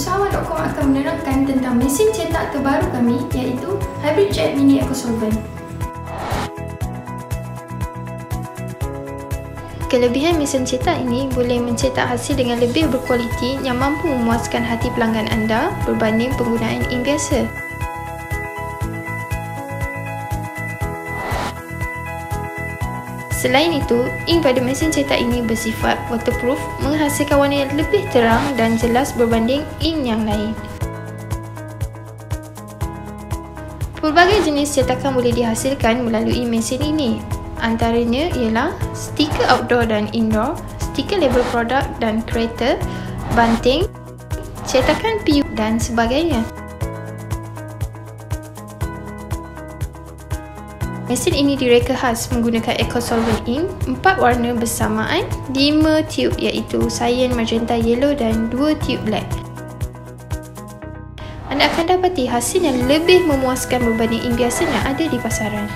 usahawan.com akan menerangkan tentang mesin cetak terbaru kami, iaitu Hybridjet Mini Eco Solvent. Kelebihan mesin cetak ini boleh mencetak hasil dengan lebih berkualiti yang mampu memuaskan hati pelanggan anda berbanding penggunaan ink biasa. Selain itu, ink pada mesin cetak ini bersifat waterproof, menghasilkan warna yang lebih terang dan jelas berbanding ink yang lain. Pelbagai jenis cetakan boleh dihasilkan melalui mesin ini. Antaranya ialah stiker outdoor dan indoor, stiker label produk dan kereta, banting, cetakan PU dan sebagainya. Mesin ini direka khas menggunakan Eco Solvent ink 4 warna bersamaan, 5 tube iaitu cyan, magenta, yellow dan 2 tube black. Anda akan dapati hasil yang lebih memuaskan berbanding ink biasa yang ada di pasaran.